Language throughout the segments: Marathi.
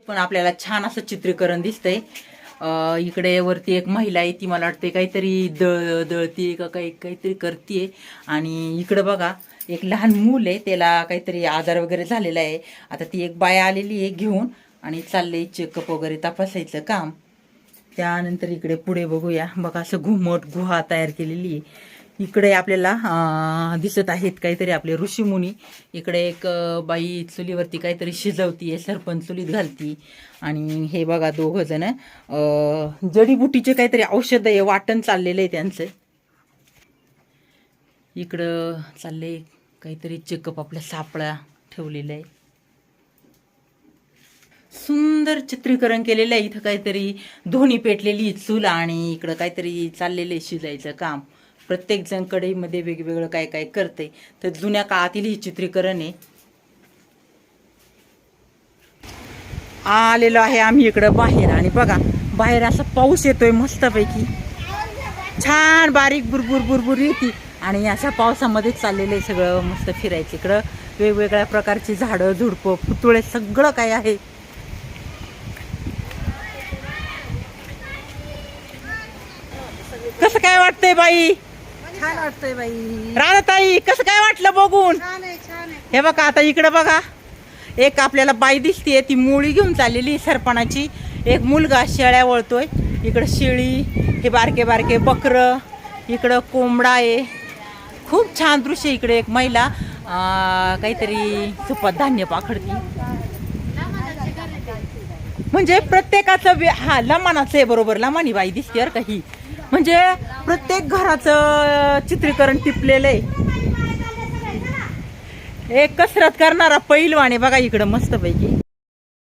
पण आपल्याला छान असं चित्रीकरण दिसतंय. इकडे वरती एक महिला आहे, ती मला वाटते काहीतरी दळतीये का काहीतरी करतीये. आणि इकडे बघा एक लहान मूल आहे, त्याला काहीतरी आजार वगैरे झालेला आहे. आता ती एक बाया आलेली आहे घेऊन आणि चाललंय चेकअप वगैरे तपासायचं काम. त्यानंतर इकडे पुढे बघूया, बघा असं घुमट गुहा तयार केलेली आहे. इकडे आपल्याला दिसत आहेत काहीतरी आपले ऋषीमुनी. इकडे एक बाई चुलीवरती काहीतरी शिजवतीये, सरपण चुलीत घालती. आणि हे बघा दोघं जण जडीबुटीचे काहीतरी औषध आहे, वाटण चाललेलं आहे त्यांचं. इकडं चाललंय काहीतरी चेकअप, आपल्या सापळा ठेवलेला आहे. सुंदर चित्रीकरण केलेलं आहे. इथं काहीतरी धोनी पेटलेली चूल आणि इकडं काहीतरी चाललेलं आहे शिजायचं काम. प्रत्येक जण कढईमध्ये वेगवेगळं काय काय करते. तर जुन्या काळातील ही चित्रीकरण आहे. आलेलो आहे आम्ही इकडं बाहेर आणि बघा बाहेर असा पाऊस येतोय मस्तपैकी, छान बारीक बुरबुर बुरबुर येते. आणि अशा पावसामध्ये चाललेलं आहे सगळं मस्त फिरायचं. इकडं वेगवेगळ्या प्रकारची झाडं झुडपं पुतळे सगळं काय आहे. कसं काय वाटतंय बाई? छान वाटतंय बाई. राधाताई कसं काय वाटलं बघून? हे बघा आता इकडं बघा एक आपल्याला बाई दिसतीये, ती मुळी घेऊन चाललेली सरपणाची. एक मुलगा शेळ्या वळतोय. इकडं शेळी, हे बारके बारके बकरं, इकडं कोंबडा आहे. खूप छान दृश्य. इकडे एक महिला काहीतरी सुपात धान्य पाखडती. म्हणजे प्रत्येकाचं हा लमानाचं आहे, बरोबर लमानी बाई दिसते काही. म्हणजे प्रत्येक घराचं चित्रीकरण टिपलेलं आहे. एक कसरत करणारा पैलवान आहे बघा इकडं मस्तपैकी.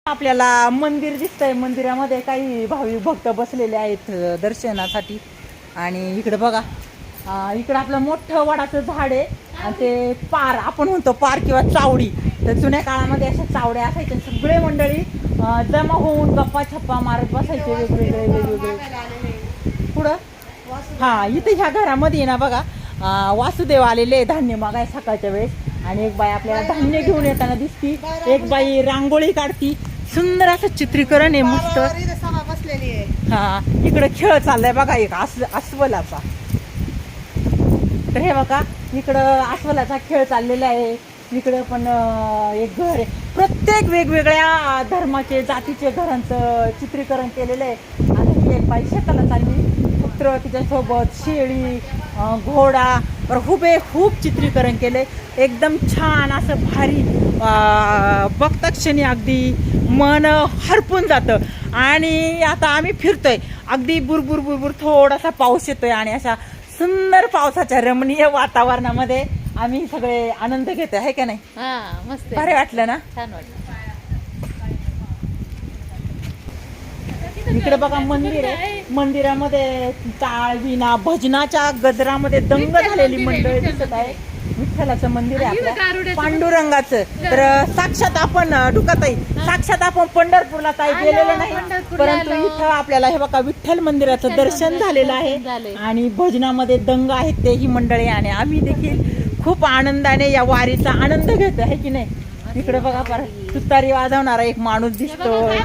आपल्याला मंदिर दिसतंय, मंदिरामध्ये काही भाविक भक्त बसलेले आहेत दर्शनासाठी. आणि इकडे बघा इकडं आपलं मोठं वडाचं झाड आहे आणि ते पार आपण म्हणतो पार किंवा चावडी. तर जुन्या काळामध्ये अशा चावड्या असायच्या, सगळे मंडळी जमा होऊन गप्पा छप्पा मारत बसायचे वेगवेगळे. पुढं हा इथे ह्या घरामध्ये ना बघा वासुदेव आलेले धान्य मागाय सकाळच्या वेळेस. आणि एक बाई आपल्याला धान्य घेऊन येताना दिसती. एक बाई रांगोळी काढती. सुंदर असं चित्रीकरण आहे मस्त. हा इकडे खेळ चाललाय बघा एक अस्वलाचा. तर हे बघा इकडं अस्वलाचा खेळ चाललेला आहे. इकडं पण एक घर आहे. प्रत्येक वेगवेगळ्या धर्माचे जातीचे घरांचं चित्रीकरण केलेलं आहे. आणि ही एक बाई शेताला चालली, पुत्र तिच्यासोबत, शेळी, घोडा, खूप चित्रीकरण केले. एकदम छान असं भारी. बघता क्षणी अगदी मन हरपून जातं. आणि आता आम्ही फिरतोय, अगदी बुरबुर बुरबुर थोडासा पाऊस येतोय आणि अशा सुंदर पावसाच्या रमणीय वातावरणामध्ये आम्ही सगळे आनंद घेतोय, आहे का नाही? मस्त भारी वाटलं ना? छान वाटलं. इकडे बघा मंदिर आहे. मंदिरामध्ये टाळ विना भजनाच्या गजरामध्ये दंग झालेली मंडळी दिसत आहे. विठ्ठलाचं मंदिर आहे आपल्या पांडुरंगाचं. तर साक्षात आपण डुकाताई, साक्षात आपण पंढरपूरला काही गेलेलं नाही, परंतु इथं आपल्याला हे बघा विठ्ठल मंदिराचं दर्शन झालेलं आहे. आणि भजनामध्ये दंग आहेत तेही मंडळी. आणि आम्ही देखील खूप आनंदाने या वारीचा आनंद घेतो, आहे की नाही? इकडे बघा परत तुतारी वाजवणारा एक माणूस दिसतोय.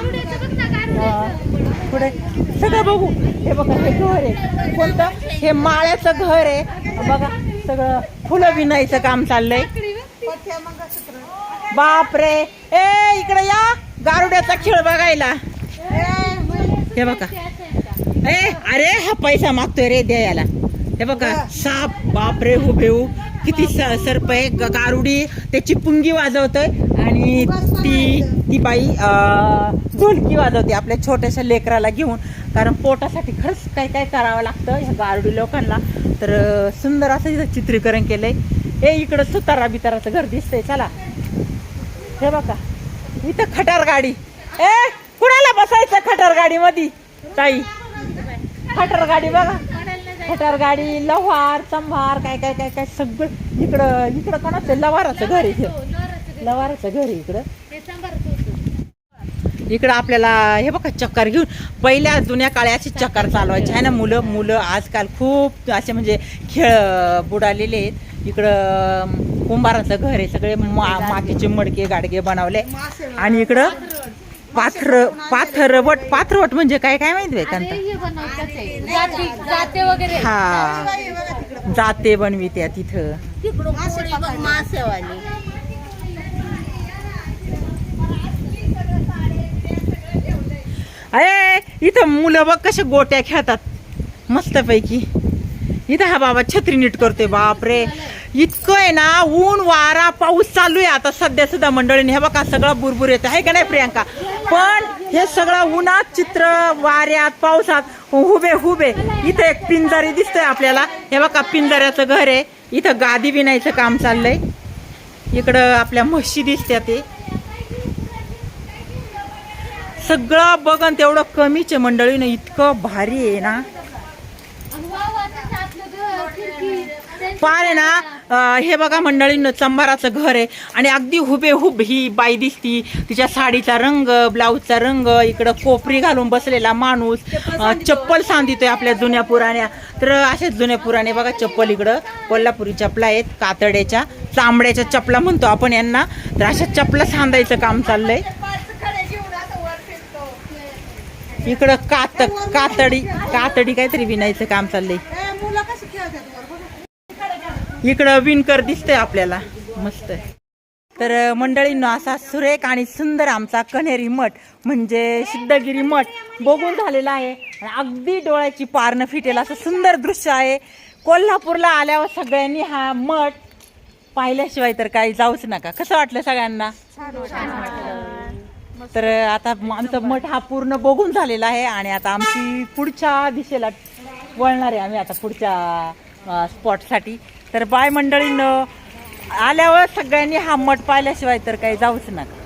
पुढे सगळं बघू. हे बघा हे घर आहे कोणतं, हे माळ्याचं घर आहे बघा. सगळं फुलं विणायचं काम चाललंय. बापरे, ए इकडे या गारुड्याचा खेळ बघायला. हे बघा अरे हा पैसा मागतोय रे द्यायला. हे बघा साप, बापरे हुबेहू किती सर्प आहे. गारुडी त्याची पुंगी वाजवतोय आणि ती बाई ढोलकी वाजवते आपल्या छोट्याशा लेकराला घेऊन. कारण पोटासाठी खरंच काय काय करावं लागतं ह्या गारुडी लोकांना. तर सुंदर असं इथं चित्रीकरण केलंय. हे इकडं सुतारा बिताराचं घर दिसतंय. चला हे बघा इथं खटार गाडी. ए कुणाला बसायचं खटार गाडी मध्ये ताई? खटार गाडी बघा, खटार गाडी, लव्हार चंभार काय काय काय काय सगळं. इकडं कोणाचं लवाराचं घर आहे, लवाराचं घर आहे इकडं. इकडं आपल्याला हे बघा चक्कर घेऊन, पहिल्या जुन्या काळाची चक्कर चालवायची आहे ना मुलं. आजकाल खूप असे म्हणजे खेळ बुडालेले आहेत. इकडं कुंभाराचं घर आहे, सगळे मातीचे मडके गाडगे बनवले. आणि इकडं पाथरवट म्हणजे काय काय माहिती आहे आणि का? हे बनवतात ते. जाते वगैरे हा, जाते बनवित्या तिथं. मासेवाली अरे इथं मुलं बघ कसे गोट्या खेळतात मस्तपैकी. इथं हा बाबा छत्री नीट करतोय. बापरे, इतकं आहे ना, ऊन वारा पाऊस चालू आहे आता सध्या सुद्धा मंडळीने. हे बघा सगळं बुरबुर येतं आहे का नाही प्रियांका? पण हे सगळं उन्हात चित्र, वाऱ्यात पावसात हुबे इथं एक पिंजारी दिसतंय आपल्याला. हे बघा पिंजाऱ्याचं घर आहे. इथं गादी विणायचं काम चाललंय. इकडं आपल्या म्हशी दिसत्या. ते सगळं बघन तेवढं कमीच आहे मंडळीनं. इतकं भारी आहे ना. पार आहे ना. हे बघा मंडळींनो, चंबाराचं घर आहे आणि अगदी हुबेहूब ही बाई दिसती. तिच्या साडीचा रंग, ब्लाऊजचा रंग, इकडं कोपरी घालून बसलेला माणूस चप्पल सांधितोय आपल्या जुन्या पुराण्या. तर अशाच जुन्या पुराणे बघा चप्पल. इकडं कोल्हापुरी चपला आहेत, कातड्याच्या चांबड्याच्या चपला म्हणतो आपण यांना. तर अशा चपला सांधायचं काम चाललंय. इकडं कातडी काहीतरी विणायचं काम चाललंय. इकडं विणकर दिसतंय आपल्याला मस्त. तर मंडळींनो, असा सुरेख आणि सुंदर आमचा कण्हेरी मठ म्हणजे सिद्धगिरी मठ बघून झालेला आहे. अगदी डोळ्याची पारणं फिटेल असं सुंदर दृश्य आहे. कोल्हापूरला आल्यावर सगळ्यांनी हा मठ पाहिल्याशिवाय तर काही जाऊच नका. कसं वाटलं सगळ्यांना? तर आता आमचा मठ हा पूर्ण बघून झालेला आहे आणि आता आमची पुढच्या दिशेला वळणार आहे आम्ही आता पुढच्या स्पॉटसाठी. तर बाय मंडळींनो, आल्यावर सगळ्यांनी हा मठ पाहिल्याशिवाय तर काही जाऊच नका.